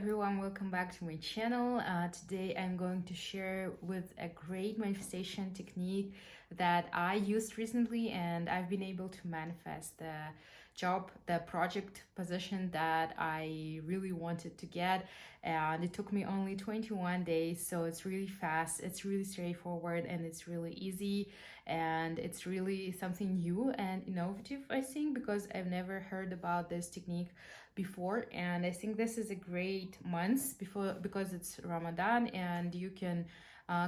everyone, welcome back to my channel. Today I'm going to share with a great manifestation technique that I used recently, and I've been able to manifest the job, the project position that I really wanted to get. And it took me only 21 days, so it's really fast, it's really straightforward, and it's really easy, and it's really something new and innovative, I think, because I've never heard about this technique before. And I think this is a great month before, because it's Ramadan, and you can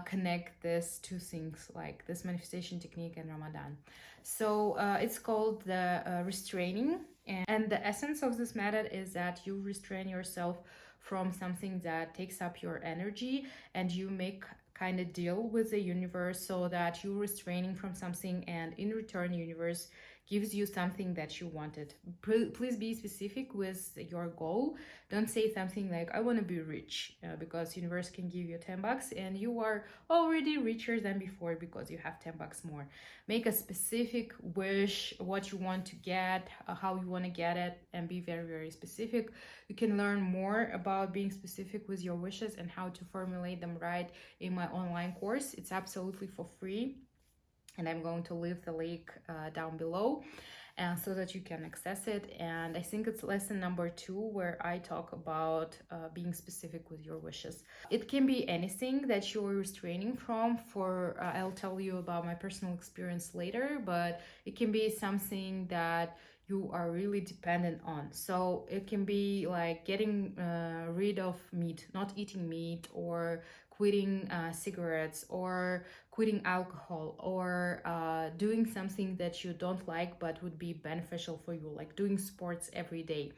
connect these two things, like this manifestation technique and Ramadan. So it's called the restraining, and the essence of this method is that you restrain yourself from something that takes up your energy, and you make kind of deal with the universe so that you're restraining from something, and in return universe gives you something that you wanted. Please be specific with your goal. Don't say something like I want to be rich, because universe can give you 10 bucks and you are already richer than before because you have 10 bucks more. Make a specific wish, what you want to get, how you want to get it, and be very, very specific. You can learn more about being specific with your wishes and how to formulate them right in my online course. It's absolutely for free, and I'm going to leave the link down below so that you can access it. And I think it's lesson number 2, where I talk about being specific with your wishes. It can be anything that you're restraining from. I'll tell you about my personal experience later, but it can be something that you are really dependent on. So it can be like getting rid of meat, not eating meat, or quitting cigarettes, or quitting alcohol, or doing something that you don't like but would be beneficial for you, like doing sports every day.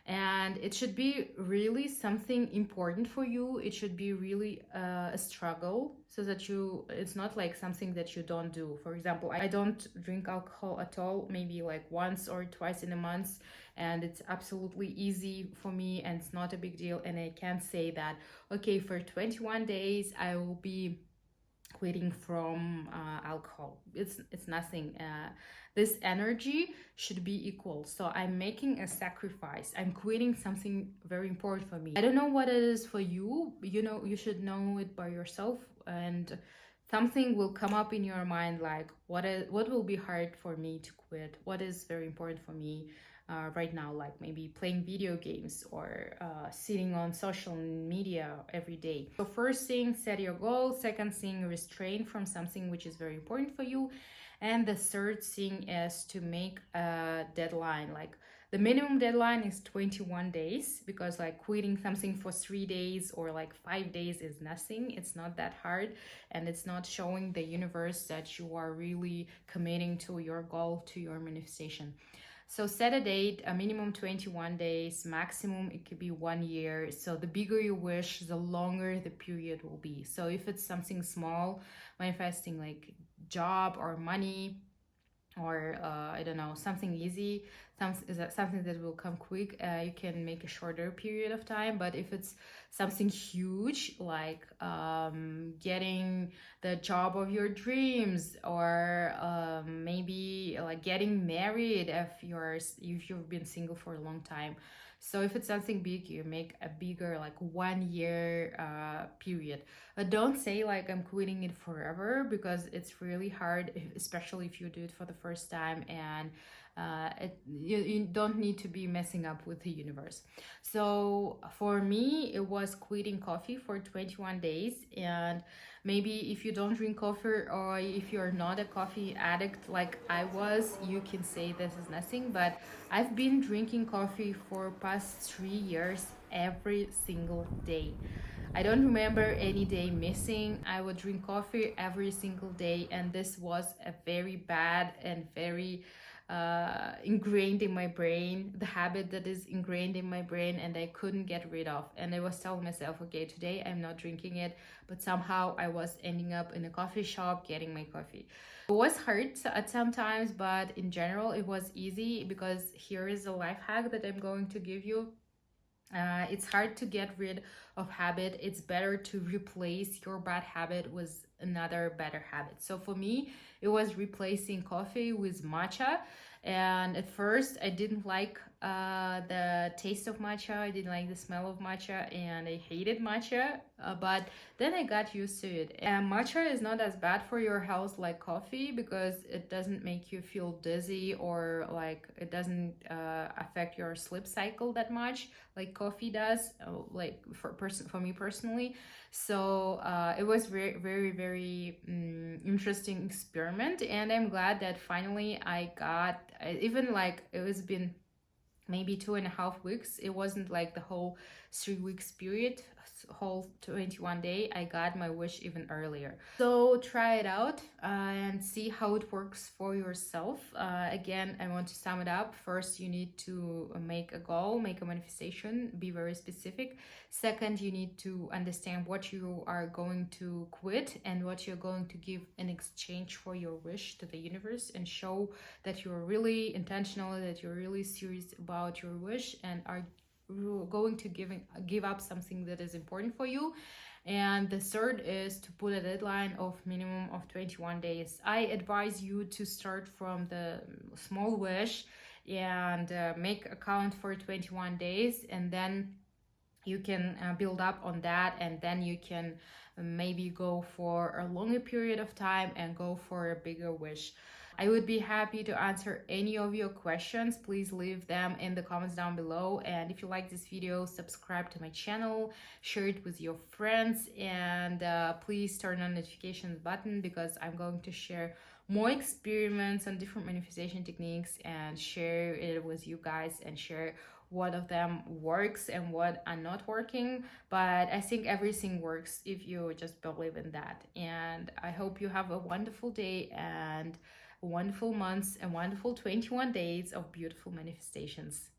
And it should be really something important for you. It should be really a struggle, so that it's not like something that you don't do. For example, I don't drink alcohol at all, maybe like once or twice in a month, and it's absolutely easy for me, and it's not a big deal. And I can't say that, okay, for 21 days I will be quitting from alcohol. It's nothing. This energy should be equal. So I'm making a sacrifice, I'm quitting something very important for me. I don't know what it is for you. You should know it by yourself, and something will come up in your mind, like what will be hard for me to quit, what is very important for me right now, like maybe playing video games, or sitting on social media every day. So first thing, set your goal. Second thing, restrain from something which is very important for you. And the third thing is to make a deadline. Like the minimum deadline is 21 days, because like quitting something for 3 days or like 5 days is nothing. It's not that hard, and it's not showing the universe that you are really committing to your goal, to your manifestation. So set a date, a minimum 21 days, maximum it could be 1 year. So the bigger you wish, the longer the period will be. So if it's something small, manifesting like job or money, or I don't know, something easy, something that will come quick, you can make a shorter period of time. But if it's something huge, like getting the job of your dreams, or maybe like getting married if you've been single for a long time. So if it's something big, you make a bigger, like 1 year period. But don't say like I'm quitting it forever, because it's really hard, especially if you do it for the first time, and you don't need to be messing up with the universe. So for me, it was quitting coffee for 21 days. And maybe if you don't drink coffee, or if you're not a coffee addict like I was, you can say this is nothing. But I've been drinking coffee for past 3 years every single day. I don't remember any day missing. I would drink coffee every single day, and this was a very bad and very ingrained in my brain, the habit that is ingrained in my brain, and I couldn't get rid of. And I was telling myself, okay, today I'm not drinking it, but somehow I was ending up in a coffee shop getting my coffee. It was hard at some times, but in general it was easy, because here is a life hack that I'm going to give you. It's hard to get rid of habit. It's better to replace your bad habit with another better habit. So for me, it was replacing coffee with matcha. And at first I didn't like the taste of matcha. I didn't like the smell of matcha, and I hated matcha. But then I got used to it. And matcha is not as bad for your health like coffee, because it doesn't make you feel dizzy, or like it doesn't affect your sleep cycle that much like coffee does. Like for me personally. So it was very interesting experiment, and I'm glad that finally I got, even like it was been maybe 2.5 weeks. It wasn't like the whole 3 weeks period, whole 21 day. I got my wish even earlier. So try it out and see how it works for yourself. Again, I want to sum it up. First, you need to make a goal, make a manifestation, be very specific. Second, you need to understand what you are going to quit and what you're going to give in exchange for your wish to the universe, and show that you're really intentional, that you're really serious about your wish, and are going to give up something that is important for you. And the third is to put a deadline of minimum of 21 days. I advise you to start from the small wish and make a count for 21 days, and then you can build up on that, and then you can maybe go for a longer period of time and go for a bigger wish. I would be happy to answer any of your questions. Please leave them in the comments down below. And if you like this video, subscribe to my channel, share it with your friends, and please turn on notifications button, because I'm going to share more experiments on different manifestation techniques and share it with you guys, and share what of them works and what are not working. But I think everything works if you just believe in that. And I hope you have a wonderful day and wonderful months and wonderful 21 days of beautiful manifestations.